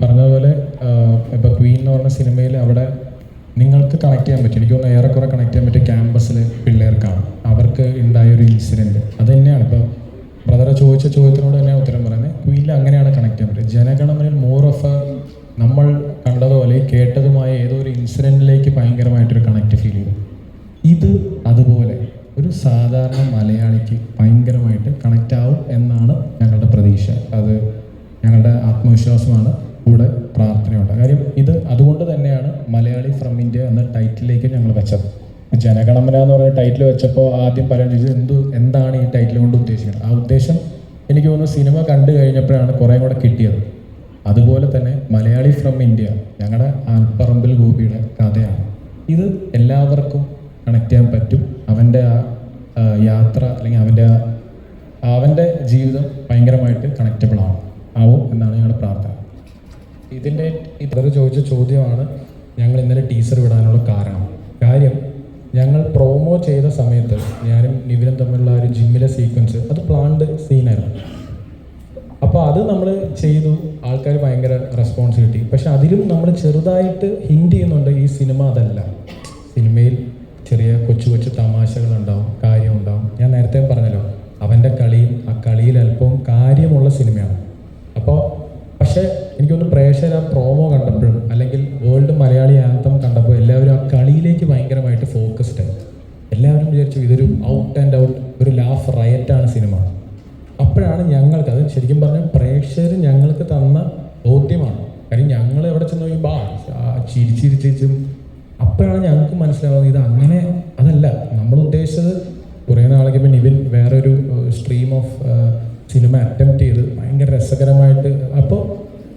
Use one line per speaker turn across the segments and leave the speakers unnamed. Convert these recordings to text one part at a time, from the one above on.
പറഞ്ഞതുപോലെ ഇപ്പോൾ ക്വീൻ എന്ന് പറഞ്ഞ സിനിമയിൽ അവിടെ നിങ്ങൾക്ക് കണക്ട് ചെയ്യാൻ പറ്റും. എനിക്ക് തോന്നുന്നു ഏറെക്കുറെ കണക്ട് ചെയ്യാൻ പറ്റിയ ക്യാമ്പസിൽ പിള്ളേർക്കാണ്. അവർക്ക് ഉണ്ടായൊരു ഇൻസിഡൻറ്റ് അത് തന്നെയാണ്. ഇപ്പോൾ ബ്രദറെ ചോദിച്ച ചോദ്യത്തിനോട് തന്നെയാണ് ഉത്തരം പറയുന്നത്. ക്വീനിൽ അങ്ങനെയാണ് കണക്ട് ചെയ്യാൻ പറ്റുക. ജനഗണമനയിൽ മോർ ഓഫ് നമ്മൾ കണ്ടതോ അല്ലെങ്കിൽ കേട്ടതുമായ ഏതോ ഒരു ഇൻസിഡൻറ്റിലേക്ക് ഭയങ്കരമായിട്ടൊരു കണക്ട് ഫീൽ ചെയ്തു. ഇത് അതുപോലെ ഒരു സാധാരണ മലയാളിക്ക് ഭയങ്കരമായിട്ട് കണക്റ്റ് ആവും എന്നാണ് ഞങ്ങളുടെ പ്രതീക്ഷ. അത് ഞങ്ങളുടെ ആത്മവിശ്വാസമാണ്, കൂടെ പ്രാർത്ഥനയുണ്ട്. കാര്യം ഇത് അതുകൊണ്ട് തന്നെയാണ് മലയാളി ഫ്രം ഇന്ത്യ എന്ന ടൈറ്റിലേക്ക് ഞങ്ങൾ വെച്ചത്. ജനഗണമന എന്ന് പറയുന്ന ടൈറ്റിൽ വെച്ചപ്പോൾ ആദ്യം പറയാൻ ചോദിച്ചത് എന്താണ് ഈ ടൈറ്റിൽ കൊണ്ട് ഉദ്ദേശിക്കുന്നത്. ആ ഉദ്ദേശം എനിക്ക് തോന്നുന്നു സിനിമ കണ്ടു കഴിഞ്ഞപ്പോഴാണ് കുറേ കൂടെ കിട്ടിയത്. അതുപോലെ തന്നെ മലയാളി ഫ്രം ഇന്ത്യ ഞങ്ങളുടെ ആൽപ്പറമ്പിൽ ഗോപിയുടെ കഥയാണ്. ഇത് എല്ലാവർക്കും കണക്ട് ചെയ്യാൻ പറ്റും. അവൻ്റെ ആ യാത്ര അല്ലെങ്കിൽ അവൻ്റെ ജീവിതം ഭയങ്കരമായിട്ട് കണക്റ്റബിൾ ആവും എന്നാണ് ഞങ്ങളുടെ പ്രാർത്ഥന. ഇതിൻ്റെ ഇത്ര ചോദിച്ച ചോദ്യമാണ് ഞങ്ങൾ ഇന്നലെ ടീസർ വിടാനുള്ള കാര്യം ഞങ്ങൾ പ്രോമോ ചെയ്ത സമയത്ത് ഞാനും നിവിനും തമ്മിലുള്ള ഒരു ജിമ്മിലെ സീക്വൻസ് അത് പ്ലാൻഡ് സീനായിരുന്നു. അപ്പോൾ അത് നമ്മൾ ചെയ്തു, ആൾക്കാർ ഭയങ്കര റെസ്പോൺസ് കിട്ടി. പക്ഷെ അതിലും നമ്മൾ ചെറുതായിട്ട് ഹിൻഡ് ചെയ്യുന്നുണ്ട് ഈ സിനിമ അതല്ല. സിനിമയിൽ ചെറിയ കൊച്ചു തമാശകളുണ്ടാവും, കാര്യമുണ്ടാവും. ഞാൻ നേരത്തെ പറഞ്ഞല്ലോ, അവൻ്റെ കളിയും ആ കളിയിൽ അല്പവും കാര്യമുള്ള സിനിമയാണ്. അപ്പോൾ പക്ഷേ എനിക്കൊന്ന് പ്രേക്ഷകർ ആ പ്രോമോ കണ്ടപ്പോഴും അല്ലെങ്കിൽ വേൾഡ് മലയാളി ആന്തം കണ്ടപ്പോൾ എല്ലാവരും ആ കളിയിലേക്ക് ഭയങ്കരമായിട്ട് ഫോക്കസ്ഡ് ആയി. എല്ലാവരും വിചാരിച്ചു ഇതൊരു ഔട്ട് ആൻഡ് ഔട്ട് ഒരു ലാഫ് റയറ്റാണ് സിനിമ. അപ്പോഴാണ് ഞങ്ങൾക്ക് അത് ശരിക്കും പറഞ്ഞാൽ പ്രേക്ഷകർ ഞങ്ങൾക്ക് തന്ന ബോധ്യമാണ്. കാര്യം ഞങ്ങൾ എവിടെ ചെന്ന് നോക്കുമ്പോൾ ചിരിച്ചിരിച്ചും അപ്പോഴാണ് ഞങ്ങൾക്ക് മനസ്സിലാവുന്നത് ഇത് അങ്ങനെ അതല്ല. നമ്മൾ ഉദ്ദേശിച്ചത് കുറേ നാളേക്ക് ഇപ്പം നിവിൻ വേറൊരു സ്ട്രീം ഓഫ് സിനിമ അറ്റംപ്റ്റ് ചെയ്ത് ഭയങ്കര രസകരമായിട്ട് അപ്പോൾ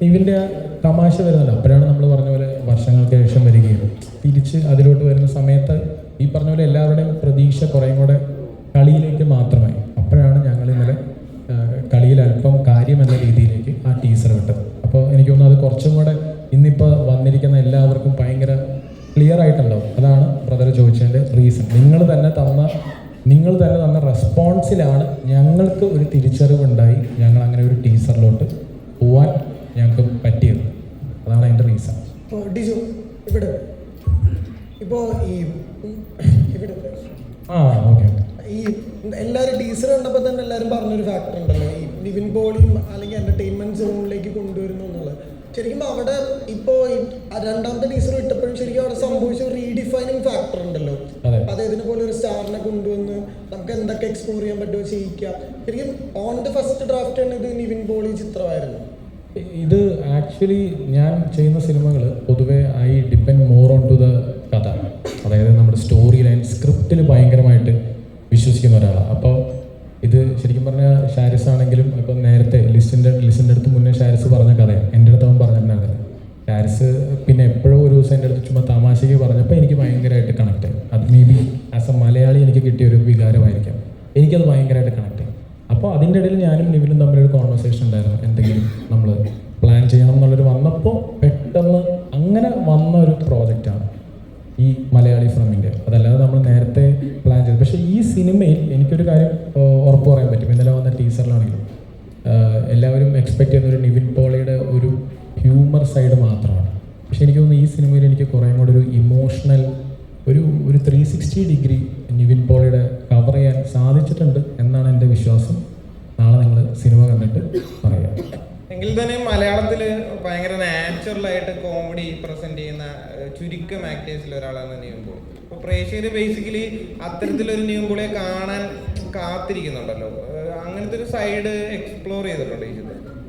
നിവിൻ്റെ ആ തമാശ വരുന്നുണ്ട്. അപ്പോഴാണ് നമ്മൾ പറഞ്ഞ പോലെ വർഷങ്ങൾക്ക് ശേഷം വരികയും തിരിച്ച് അതിലോട്ട് വരുന്ന സമയത്ത് ഈ പറഞ്ഞ പോലെ എല്ലാവരുടെയും പ്രതീക്ഷ കുറേയും കൂടെ കളിയിലേക്ക് മാത്രമായി. അപ്പോഴാണ് ഞങ്ങൾ ഇന്നലെ കളിയിൽ അല്പം കാര്യം എന്ന രീതിയിലേക്ക് ആ ടീസർ വിട്ടത്. അപ്പോൾ എനിക്ക് തോന്നുന്നു അത് കുറച്ചും കൂടെ ഇന്നിപ്പോൾ വന്നിരിക്കുന്ന എല്ലാവർക്കും ഭയങ്കര ക്ലിയർ ആയിട്ടുണ്ടാവും. അതാണ് ബ്രദർ ചോദിച്ചതിൻ്റെ റീസൺ. നിങ്ങൾ തന്നെ തന്ന റെസ്പോൺസിലാണ് ഞങ്ങൾക്ക് ഒരു തിരിച്ചറിവുണ്ടായി. ഞങ്ങൾ അങ്ങനെ ഒരു ടീസറിലോട്ട് പോവാൻ ഞങ്ങൾക്ക് പറ്റിയത്. അതാണ് അതിൻ്റെ റീസൺ.
ഇവിടെ ഇപ്പോൾ
ഓക്കെ
ഈ എല്ലാവരും ടീച്ചർ കണ്ടപ്പോൾ തന്നെ എല്ലാവരും പറഞ്ഞൊരു ഫാക്ടർ ഉണ്ടല്ലോ, ഈ നിവിൻ പോളിയും അല്ലെങ്കിൽ എന്റർടൈൻമെന്റ് സോണിലേക്ക് കൊണ്ടുവരുന്നു എന്നുള്ളത്. ശരിക്കും അവിടെ ഇപ്പോൾ രണ്ടാമത്തെ ടീച്ചർ ഇട്ടപ്പോഴും ശരിക്കും അവിടെ സംഭവിച്ച ഒരു റീഡിഫൈനിങ് ഫാക്ടർ ഉണ്ടല്ലോ. അതായത് പോലെ ഒരു സ്റ്റാറിനെ കൊണ്ടുവന്ന് നമുക്ക് എന്തൊക്കെ എക്സ്പ്ലോർ ചെയ്യാൻ പറ്റുമോ ചെയ്യിക്കാം. ശരിക്കും ഓൺ ദ ഫസ്റ്റ് ഡ്രാഫ്റ്റ് ആണ് ഇത് നിവിൻ പോളി ചിത്രമായിരുന്നു.
ഇത് ആക്ച്വലി ഞാൻ ചെയ്യുന്ന സിനിമകൾ പൊതുവേ I depend more on to the കഥ. അതായത് നമ്മുടെ സ്റ്റോറി ലൈൻ സ്ക്രിപ്റ്റിൽ ഭയങ്കരമായിട്ട് വിശ്വസിക്കുന്ന ഒരാളാണ്. അപ്പോൾ ഇത് ശരിക്കും പറഞ്ഞാൽ ഷാരിസ് ആണെങ്കിലും ഇപ്പം നേരത്തെ ലിസ്റ്റിൻ്റെ അടുത്ത് മുന്നേ ഷാരിസ് പറഞ്ഞ കഥയാണ് എൻ്റെ അടുത്ത് അവൻ പറഞ്ഞിട്ടുണ്ടായിരുന്നില്ല. ഷാരിസ് പിന്നെ എപ്പോഴും ഒരു ദിവസം എൻ്റെ അടുത്ത് ചുമ്മാ തമാശയ്ക്ക് പറഞ്ഞപ്പോൾ എനിക്ക് ഭയങ്കരമായിട്ട് കണക്ട് ആയി. അത് may be as A Malayali എനിക്ക് കിട്ടിയൊരു വികാരമായിരിക്കാം. എനിക്കത് ഭയങ്കരമായിട്ട് കണക്ട് ആയി. അപ്പോൾ അതിൻ്റെ ഇടയിൽ ഞാനും നിവിനും തമ്മിലൊരു കോൺവെർസേഷൻ ഉണ്ടായിരുന്നു. എന്തെങ്കിലും നമ്മൾ പ്ലാൻ ചെയ്യണം എന്നുള്ളൊരു വന്നപ്പോൾ പെട്ടെന്ന് അങ്ങനെ വന്ന ഒരു പ്രോജക്റ്റാണ് ഈ മലയാളി ഫ്രം ഇന്ത്യ. അതല്ലാതെ നമ്മൾ നേരത്തെ പ്ലാൻ ചെയ്തു. പക്ഷേ ഈ സിനിമയിൽ എനിക്കൊരു കാര്യം ഉറപ്പ് പറയാൻ പറ്റും. ഇന്നലെ വന്ന ടീസറിലാണെങ്കിലും എല്ലാവരും എക്സ്പെക്ട് ചെയ്യുന്ന ഒരു നിവിൻ പോളിയുടെ ഒരു ഹ്യൂമർ സൈഡ് മാത്രമാണ്. പക്ഷെ എനിക്ക് തോന്നുന്നു ഈ സിനിമയിൽ എനിക്ക് കുറേ കൂടെ ഒരു ഇമോഷണൽ ഒരു 360 ഡിഗ്രി നിവിൻ പോളിയുടെ കവർ ചെയ്യാൻ സാധിച്ചിട്ടുണ്ട് എന്നാണ് എൻ്റെ വിശ്വാസം. നാളെ നിങ്ങൾ സിനിമ കണ്ടിട്ട് പറയാം.
എങ്കിൽ തന്നെ മലയാളത്തിൽ ഭയങ്കര നാച്ചുറലായിട്ട് കോമഡി പ്രസന്റ് ചെയ്യുന്ന ചുരുക്കം ആക്ടേഴ്സിൽ ഒരാളാണ് നിവിൻ പോളി. അപ്പോൾ പ്രേക്ഷകർ ബേസിക്കലി അത്തരത്തിലൊരു നിവിൻ പോളിയെ കാണാൻ കാത്തിരിക്കുന്നുണ്ടല്ലോ. അങ്ങനത്തെ ഒരു സൈഡ് എക്സ്പ്ലോർ ചെയ്തിട്ടുണ്ടോ ഈ ചിത്രം?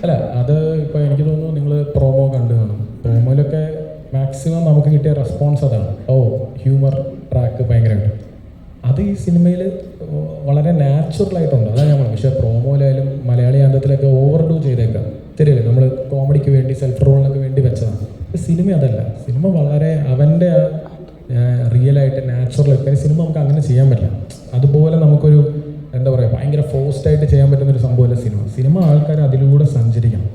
അല്ല, അത് ഇപ്പോൾ എനിക്ക് തോന്നുന്നു നിങ്ങൾ പ്രോമോ കണ്ടു കാണും. പ്രോമോയിലൊക്കെ മാക്സിമം നമുക്ക് കിട്ടിയ റെസ്പോൺസ് അതാണ്. ഹ്യൂമർ ട്രാക്ക് ഭയങ്കരമായിട്ട് അത് ഈ സിനിമയിൽ വളരെ നാച്ചുറലായിട്ടുണ്ട്. അതാണ് ഞാൻ പറഞ്ഞത്. പക്ഷേ പ്രോമോയിലായാലും മലയാളി ആന്തത്തിലൊക്കെ ഓവർഡൂ ചെയ്തേക്കാം. ശരിയല്ലേ, നമ്മൾ കോമഡിക്ക് വേണ്ടി സെൽഫ് റോളിനൊക്കെ വേണ്ടി വെച്ചതാണ്. സിനിമ അതല്ല. സിനിമ വളരെ അവൻ്റെ റിയലായിട്ട് നാച്ചുറലായിട്ട് സിനിമ നമുക്ക് അങ്ങനെ ചെയ്യാൻ പറ്റില്ല. അതുപോലെ നമുക്കൊരു എന്താ പറയുക ഭയങ്കര ഫോഴ്സ്ഡായിട്ട് ചെയ്യാൻ പറ്റുന്നൊരു സംഭവമല്ല സിനിമ. ആൾക്കാർ അതിലൂടെ സഞ്ചരിക്കണം.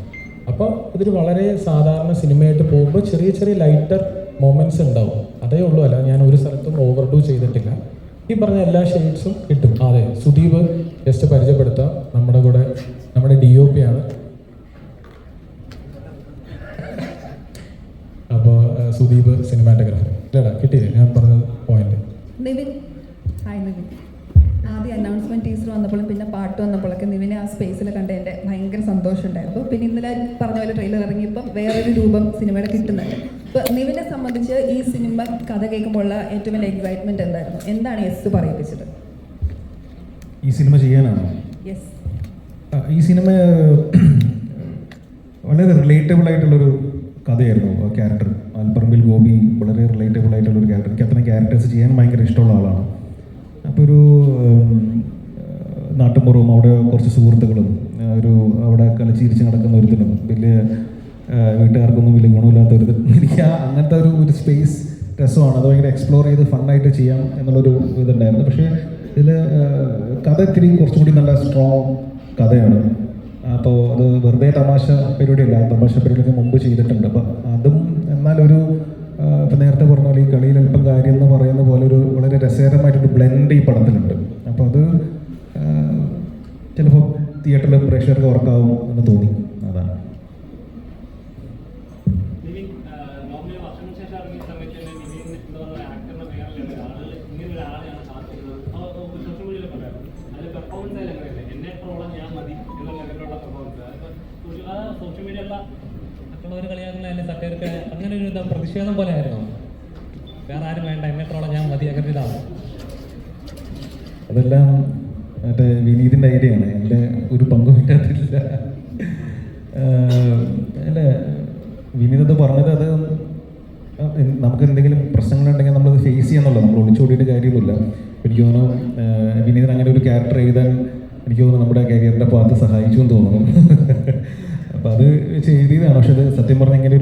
അപ്പോൾ ഇതൊരു വളരെ സാധാരണ സിനിമയായിട്ട് പോകുമ്പോൾ ചെറിയ ലൈറ്റർ മൊമെൻറ്റ്സ് ഉണ്ടാവും. അതേ ഉള്ളൂ. അല്ല ഞാൻ ഒരു സ്ഥലത്തും ഓവർഡൂ ചെയ്തിട്ടില്ല. ഈ പറഞ്ഞ എല്ലാ ഷെയ്ഡ്സും കിട്ടും. അതെ, സുദീപ് ജസ്റ്റ് പരിചയപ്പെടുത്താം. നമ്മുടെ DOP ആണ്. സുദീപ് സിനിമാറ്റോഗ്രാഫർ. ഇല്ലടാ കിട്ടിയില്ലേ ഞാൻ പറഞ്ഞ പോയിന്റ്?
നിവിൻ, ഹായ് നിവിൻ. ആദ്യം അനൗൺസ്മെൻറ്റ് ടീച്ചർ വന്നപ്പോഴും പിന്നെ പാട്ട് വന്നപ്പോഴൊക്കെ നിവിനെ ആ സ്പേസിൽ കണ്ട് എൻ്റെ ഭയങ്കര സന്തോഷമുണ്ടായിരുന്നു. പിന്നെ ഇന്നലെ പറഞ്ഞ പോലെ ട്രെയിലർ ഇറങ്ങിയപ്പം വേറൊരു രൂപം സിനിമയുടെ കിട്ടുന്നുണ്ട്. ഇപ്പോൾ നിവിനെ സംബന്ധിച്ച് ഈ സിനിമ കഥ കേൾക്കുമ്പോഴുള്ള ഏറ്റവും വലിയ എക്സൈറ്റ്മെൻറ്റ് എന്തായിരുന്നു? എന്താണ് യെസ് പറയിപ്പിച്ചത്?
ഈ സിനിമ ചെയ്യാനാണോ?
യെസ്.
ഈ സിനിമ വളരെ റിലേറ്റബിൾ ആയിട്ടുള്ളൊരു കഥയായിരുന്നു. ക്യാരക്ടർ ആൽപ്പറമ്പിൽ ഗോപി വളരെ റിലേറ്റബിൾ ആയിട്ടുള്ളൊരു ക്യാരക്ടർ. എനിക്ക് അത്രയും ക്യാരക്ടേഴ്സ് ചെയ്യാൻ ഭയങ്കര ഇഷ്ടമുള്ള ആളാണ്. അപ്പോൾ ഒരു നാട്ടുമ്പുറവും അവിടെ കുറച്ച് സുഹൃത്തുക്കളും ഒരു അവിടെ കളിച്ചിരിച്ച് നടക്കുന്ന ഒരുത്തിനും വലിയ വീട്ടുകാർക്കൊന്നും വലിയ ഗുണമില്ലാത്ത ഒരു എനിക്ക് അങ്ങനത്തെ ഒരു സ്പേസ് രസമാണ്. അത് ഭയങ്കര എക്സ്പ്ലോർ ചെയ്ത് ഫണ്ണായിട്ട് ചെയ്യാം എന്നുള്ളൊരു ഇതുണ്ടായിരുന്നു. പക്ഷേ ഇതിൽ കഥ ഇത്തിരി കുറച്ചും കൂടി നല്ല സ്ട്രോങ് കഥയാണ്. അപ്പോൾ അത് വെറുതെ തമാശ പരിപാടിയല്ല, തമാശ പരിപാടിക്ക് മുമ്പ് ചെയ്തിട്ടുണ്ട്. അപ്പം അതും എന്നാലൊരു ഇപ്പം നേരത്തെ പറഞ്ഞ പോലെ ഈ കളിയിൽ അല്പം കാര്യം എന്ന് പറയുന്ന പോലെ ഒരു വളരെ രസകരമായിട്ടൊരു ബ്ലെൻഡ് ഈ പടത്തിലുണ്ട്. അപ്പോൾ അത് ചിലപ്പോൾ തിയേറ്ററിൽ പ്രേക്ഷകർക്ക് വർക്കാവും എന്ന് തോന്നി. അതാണ്.
സോഷ്യൽ മീഡിയ മറ്റുള്ളവർ കളിയാക്കുന്ന സട്ടേർക്ക് അങ്ങനെ ഒരു പ്രതിഷേധം പോലെ ആയിരുന്നു. വേറെ ആരും വേണ്ട, എന്നെ ട്രോളാൻ ഞാൻ മതി, അങ്ങനെ ഇതാണ്.
അതെല്ലാം മറ്റേ വിനീതിൻ്റെ ഐഡിയ ആണ്. എൻ്റെ ഒരു പങ്കും പറ്റാത്തില്ല. അല്ലേ, വിനീത് പറഞ്ഞത് അത് നമുക്ക് എന്തെങ്കിലും പ്രശ്നങ്ങളുണ്ടെങ്കിൽ നമ്മളത് ഫേസ് ചെയ്യാന്നുള്ളത്, നമ്മൾ ഒളിച്ചോടിയിട്ട് കാര്യമൊന്നുമില്ല. എനിക്ക് തോന്നുന്നു വിനീതിന് അങ്ങനെ ഒരു ക്യാരക്ടർ എഴുതാൻ എനിക്ക് തോന്നുന്നു നമ്മുടെ കരിയറിൻ്റെ പാത്ത് സഹായിച്ചു എന്ന് തോന്നുന്നു. അപ്പോൾ അത് ചെയ്തതാണ്. പക്ഷെ അത് സത്യം പറഞ്ഞാൽ ഇങ്ങനെ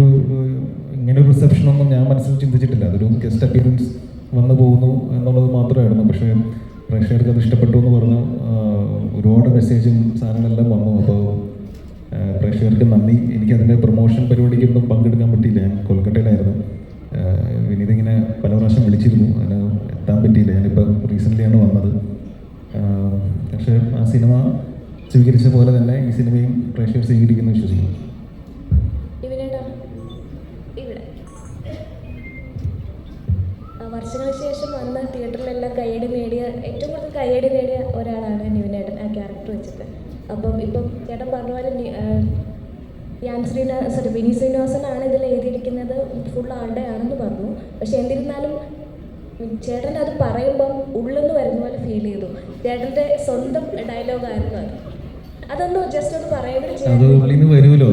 ഒരു റിസപ്ഷനൊന്നും ഞാൻ മനസ്സിൽ ചിന്തിച്ചിട്ടില്ല. അതൊരു ഗസ്റ്റ് അപ്പിയറൻസ് വന്നു പോകുന്നു എന്നുള്ളത് മാത്രമായിരുന്നു. പക്ഷേ പ്രേക്ഷകർക്ക് അത് ഇഷ്ടപ്പെട്ടു എന്ന് പറഞ്ഞു. ഒരുപാട് മെസ്സേജും സാധനങ്ങളെല്ലാം വന്നു. അപ്പോൾ പ്രേക്ഷകർക്ക് നന്ദി. എനിക്കതിൻ്റെ പ്രൊമോഷൻ പരിപാടിക്കൊന്നും പങ്കെടുക്കാൻ പറ്റിയില്ല. ഞാൻ കൊൽക്കട്ടയിലായിരുന്നു. വിനീത് ഇങ്ങനെ പല പ്രാവശ്യം വിളിച്ചിരുന്നു, അതിന് എത്താൻ പറ്റിയില്ല. ഞാനിപ്പോൾ റീസെൻ്റ്ലിയാണ് വന്നത്. പക്ഷേ ആ സിനിമ സ്വീകരിച്ച പോലെ തന്നെ ഈ സിനിമയും പ്രേക്ഷകർ സ്വീകരിക്കുന്നു വിശ്വസിക്കുന്നു.
വർഷങ്ങൾക്ക് ശേഷം വന്ന് തിയേറ്ററിലെല്ലാം കയ്യടി നേടിയ, ഏറ്റവും കൂടുതൽ കയ്യടി നേടിയ ഒരാളാണ് നിവിനേട്ടൻ ആ ക്യാരക്ടർ വെച്ചിട്ട്. അപ്പം ഇപ്പം ചേട്ടൻ പറഞ്ഞ പോലെ വിനീത് ശ്രീനിവാസനാണ് ഇതിൽ എഴുതിയിരിക്കുന്നത്, ഫുൾ ആളുടെ ആണെന്ന് പറഞ്ഞു. പക്ഷെ എന്നിരുന്നാലും ചേട്ടൻ അത് പറയുമ്പം ഉള്ളെന്ന് വരുന്ന പോലെ ഫീൽ ചെയ്തു. ചേട്ടൻ്റെ സ്വന്തം ഡയലോഗായിരുന്നു അത്. അതൊന്ന് ജസ്റ്റ് ഒന്ന് പറയുന്നത്
അത് ഉള്ളിൽ നിന്ന് വരുമല്ലോ,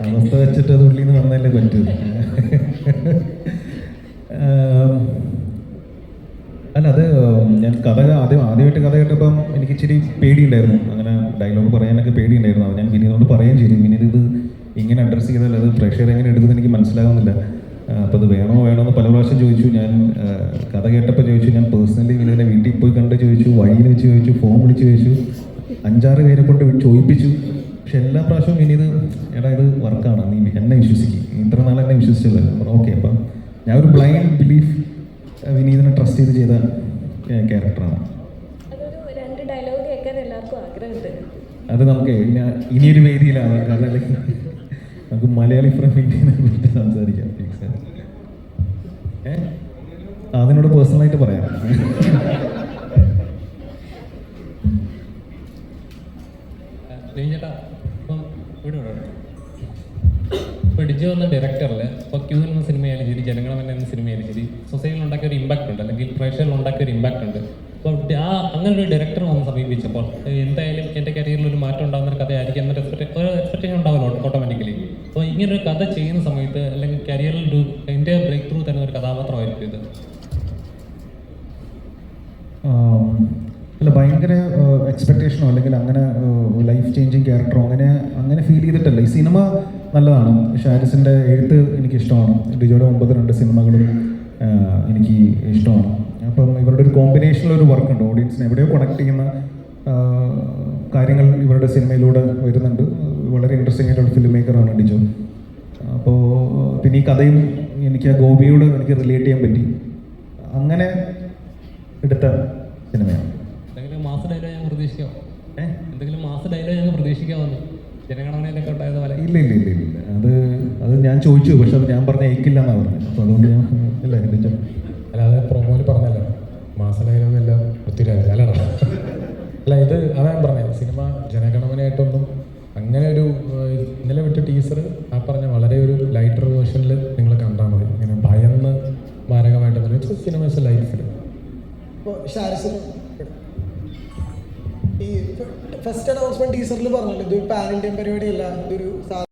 അവസ്ഥ വെച്ചിട്ട് അത് ഉള്ളിൽ നിന്ന് വന്നല്ലേ പറ്റൂ. അല്ല, അത് ഞാൻ ആദ്യമായിട്ട് കഥ കേട്ടപ്പം എനിക്ക് ഇച്ചിരി പേടിയുണ്ടായിരുന്നു. അങ്ങനെ ഡയലോഗ് പറയാനൊക്കെ പേടിയുണ്ടായിരുന്നു. അത് ഞാൻ വിനീതോട് പറയുകയും ചെയ്തു, വിനീത് ഇത് ഇങ്ങനെ അഡ്രസ്സ് ചെയ്താൽ അത് പ്രേക്ഷകർ എങ്ങനെ എടുക്കുന്നത് എനിക്ക് മനസ്സിലാകുന്നില്ല. അപ്പോൾ അത് വേണോ എന്ന് പല പ്രാവശ്യം ചോദിച്ചു. ഞാൻ കഥ കേട്ടപ്പോൾ ചോദിച്ചു, ഞാൻ പേഴ്സണലി വിനീതിനെ വീട്ടിൽ പോയി കണ്ട് ചോദിച്ചു, വഴിയിൽ വെച്ച് ചോദിച്ചു, ഫോൺ വിളിച്ച് ചോദിച്ചു, 5-6 പേരെ കൊണ്ട് ചോദിപ്പിച്ചു. പക്ഷെ എല്ലാ പ്രാവശ്യവും വിനീത് എടാ ഇത് വർക്കാണ്, നീ എന്നെ വിശ്വസിക്കും, ഇത്ര നാൾ എന്നെ വിശ്വസിച്ചല്ലോ. ഓക്കെ, അപ്പം ഞാൻ ഒരു ബ്ലൈൻഡ് ബിലീഫ് വിനീതിനെ ട്രസ്റ്റ് ചെയ്ത് ചെയ്ത ക്യാരക്ടറാണ്. അത് നമുക്ക് ഇനിയൊരു വേദിയിലാണ്, കാരണം നമുക്ക് മലയാളി ഫ്രം ഇന്ത്യനെ കുറിച്ച് സംസാരിക്കാം. അതിനോട് പേഴ്സണലായിട്ട് പറയാം.
ചേട്ടാ, ഇപ്പം ഇപ്പോൾ ഡിജോ എന്ന ഡയറക്ടറിൽ ഇപ്പോൾ ക്യൂ എന്ന സിനിമയായാലും ശരി, ജനഗണമന എന്ന സിനിമയായാലും ശരി, സൊസൈറ്റിയിൽ ഉണ്ടാക്കിയ ഒരു ഇമ്പാക്റ്റ് ഉണ്ട്, അല്ലെങ്കിൽ പ്രേക്ഷകരിൽ ഉണ്ടാക്കിയ ഒരു ഇമ്പാക്റ്റ് ഉണ്ട്. അപ്പോൾ അങ്ങനെ ഒരു ഡയറക്ടർ വന്ന് സമീപിച്ചപ്പോൾ എന്തായാലും എൻ്റെ കരിയറിൽ ഒരു മാറ്റം ഉണ്ടാകുന്ന ഒരു കഥയായിരിക്കും എന്നൊരു എക്സ്പെക്ടേഷൻ ഉണ്ടാവുമല്ലോ ഓട്ടോമാറ്റിക്കലി. അപ്പോൾ ഇങ്ങനൊരു കഥ ചെയ്യുന്ന സമയത്ത് അല്ലെങ്കിൽ കരിയറിൽ എൻ്റെ ബ്രേക്ക് ത്രൂ തരുന്ന ഒരു കഥാപാത്രമായിരിക്കും ഇത്.
അല്ല, ഭയങ്കര എക്സ്പെക്റ്റേഷനോ അല്ലെങ്കിൽ അങ്ങനെ ലൈഫ് ചേഞ്ചിങ് ക്യാരക്ടറോ അങ്ങനെ ഫീൽ ചെയ്തിട്ടല്ല. ഈ സിനിമ നല്ലതാണ്. ഷാരിസിൻ്റെ എഴുത്ത് എനിക്കിഷ്ടമാണ്. ഡിജോയുടെ 9 സിനിമകളും എനിക്ക് ഇഷ്ടമാണ്. അപ്പം ഇവരുടെ ഒരു കോമ്പിനേഷനിലൊരു വർക്കുണ്ട്. ഓഡിയൻസിനെ എവിടെയോ കണക്ട് ചെയ്യുന്ന കാര്യങ്ങൾ ഇവരുടെ സിനിമയിലൂടെ വരുന്നുണ്ട്. വളരെ ഇൻട്രസ്റ്റിംഗ് ആയിട്ടുള്ള ഫിലിം മേക്കറാണ് ഡിജോ. അപ്പോൾ പിന്നെ ഈ കഥയും എനിക്ക് ആ ഗോപിയോട് എനിക്ക് റിലേറ്റ് ചെയ്യാൻ പറ്റി. അങ്ങനെ എടുത്ത സിനിമയാണ്.
എന്തെങ്കിലും മാസ് ഡയലോഗ് ഞങ്ങൾ പ്രതീക്ഷിക്കാമോ? ജനഗണമനയിലൊക്കെ ഉണ്ടായത് പോലെ?
ഇല്ല, അത് അത് ഞാൻ ചോദിച്ചു, പക്ഷെ അത് ഞാൻ പറഞ്ഞ ഏക്കില്ല എന്നാണ് പറഞ്ഞത്. അപ്പോൾ അതുകൊണ്ട് ഞാൻ അല്ല എൻ്റെ
അല്ലാതെ പ്രൊമോയിൽ പറഞ്ഞല്ലോ മാസ ഡയലോഗ് എല്ലാം പൃഥ്വിരാജ് അല്ലടാ. അല്ല ഇത് അതാ ഞാൻ പറഞ്ഞത്, സിനിമ ജനഗണമനയായിട്ടൊന്നും അങ്ങനെ ഒരു ഇന്നലെ വിട്ട ടീസർ ആ പറഞ്ഞ വളരെ ഒരു ലൈറ്റർ വേർഷനിൽ നിങ്ങൾ കണ്ടാൽ മതി. ഇങ്ങനെ ഭയന്ന് മാരകമായിട്ടൊന്നും cinema is a light film.
ഇപ്പോൾ ഷാരിസിന് ഈ ഫസ്റ്റ് അനൗൺസ്മെന്റ് ടീസറിൽ പറഞ്ഞല്ലോ ഇതൊരു പാൻ ഇന്ത്യൻ പരിപാടിയല്ല, ഇതൊരു